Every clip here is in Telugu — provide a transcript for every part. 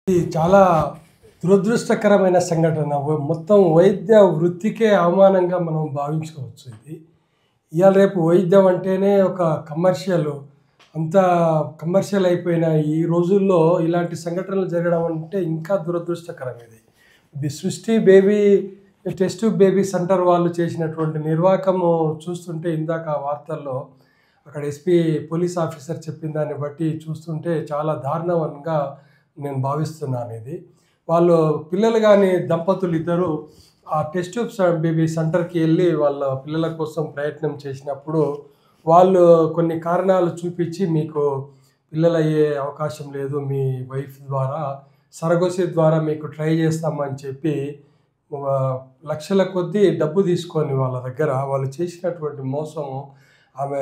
ఇది చాలా దురదృష్టకరమైన సంఘటన. మొత్తం వైద్య వృత్తికే అవమానంగా మనం భావించుకోవచ్చు ఇది. ఇయాల రేపు వైద్యం అంటేనే ఒక అంతా కమర్షియల్ అయిపోయిన ఈ రోజుల్లో ఇలాంటి సంఘటనలు జరగడం అంటే ఇంకా దురదృష్టకరం ఇది. ఇది సృష్టి baby test tube baby centre వాళ్ళు చేసినటువంటి నిర్వాకము చూస్తుంటే ఇందాక వార్తల్లో అక్కడ ఎస్పీ పోలీస్ ఆఫీసర్ చెప్పిన దాన్ని బట్టి చూస్తుంటే చాలా దారుణంగా నేను భావిస్తున్నాను ఇది. వాళ్ళు పిల్లలు కానీ దంపతులు ఇద్దరు ఆ టెస్ట్ ట్యూబ్ బేబీ సెంటర్కి వెళ్ళి వాళ్ళ పిల్లల కోసం ప్రయత్నం చేసినప్పుడు వాళ్ళు కొన్ని కారణాలు చూపించి మీకు పిల్లలు అయ్యే అవకాశం లేదు, మీ వైఫ్ ద్వారా సరగోసి ద్వారా మీకు ట్రై చేస్తామని చెప్పి లక్షల కొద్దీ డబ్బు తీసుకొని వాళ్ళ దగ్గర వాళ్ళు చేసినటువంటి మోసము ఆమె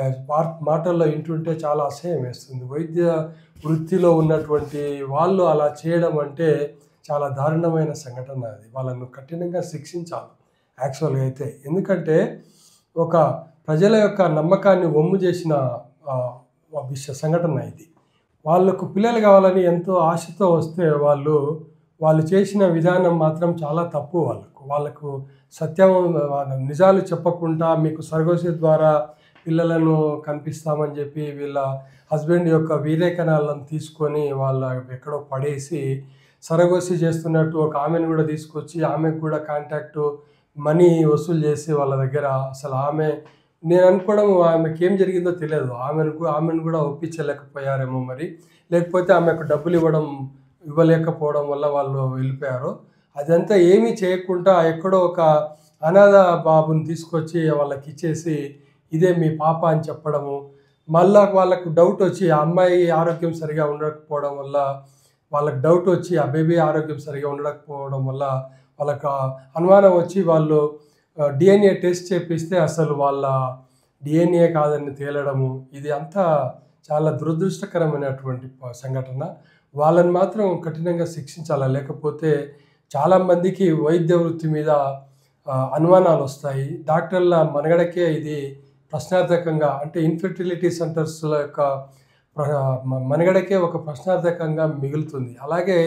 మాటల్లో వింటుంటే చాలా అసహ్యం వేస్తుంది. వైద్య వృత్తిలో ఉన్నటువంటి వాళ్ళు అలా చేయడం అంటే చాలా దారుణమైన సంఘటన. అది వాళ్ళను కఠినంగా శిక్షించాలి యాక్చువల్గా అయితే. ఎందుకంటే ఒక ప్రజల యొక్క నమ్మకాన్ని వమ్ము చేసిన సంఘటన ఇది. వాళ్ళకు పిల్లలు కావాలని ఎంతో ఆశతో వస్తే వాళ్ళు చేసిన విధానం మాత్రం చాలా తప్పు. వాళ్ళకు సత్యం నిజాలు చెప్పకుండా మీకు సరగోసి ద్వారా పిల్లలను కనిపిస్తామని చెప్పి వీళ్ళ హస్బెండ్ యొక్క వీరేకణాలను తీసుకొని వాళ్ళ ఎక్కడో పడేసి సరగోసి చేస్తున్నట్టు ఒక ఆమెను కూడా తీసుకొచ్చి ఆమెకు కూడా కాంటాక్ట్ మనీ వసూలు చేసి వాళ్ళ దగ్గర అసలు నేను అనుకోవడం ఆమెకి ఏం జరిగిందో తెలియదు. ఆమెను కూడా ఒప్పించలేకపోయారేమో మరి, లేకపోతే ఆమెకు డబ్బులు ఇవ్వలేకపోవడం వల్ల వాళ్ళు వెళ్ళిపోయారు. అదంతా ఏమీ చేయకుండా ఎక్కడో ఒక అనాథ బాబుని తీసుకొచ్చి వాళ్ళకి ఇచ్చేసి ఇదే మీ పాప అని చెప్పడము. మళ్ళా వాళ్ళకు డౌట్ వచ్చి ఆ అమ్మాయి ఆరోగ్యం సరిగా ఉండకపోవడం వల్ల వాళ్ళకి డౌట్ వచ్చి ఆ బేబీ ఆరోగ్యం సరిగా ఉండకపోవడం వల్ల వాళ్ళకు అనుమానం వచ్చి వాళ్ళు డిఎన్ఏ టెస్ట్ చేపిస్తే అసలు వాళ్ళ డిఎన్ఏ కాదని తేలడము. ఇది అంతా చాలా దురదృష్టకరమైనటువంటి సంఘటన. వాళ్ళని మాత్రం కఠినంగా శిక్షించాలి, లేకపోతే చాలామందికి వైద్య వృత్తి మీద అనుమానాలు వస్తాయి. డాక్టర్ల మనుగడకే ఇది ప్రశ్నార్థకంగా, అంటే ఇన్ఫెర్టిలిటీ సెంటర్స్ల యొక్క మనుగడకే ఒక ప్రశ్నార్థకంగా మిగులుతుంది. అలాగే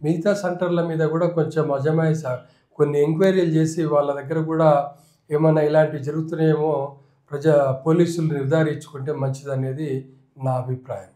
మిగతా సెంటర్ల మీద కూడా కొంచెం కొన్ని ఎంక్వైరీలు చేసి వాళ్ళ దగ్గర కూడా ఏమైనా ఇలాంటివి జరుగుతున్నాయేమో పోలీసులు నిర్ధారించుకుంటే మంచిదనేది నా అభిప్రాయం.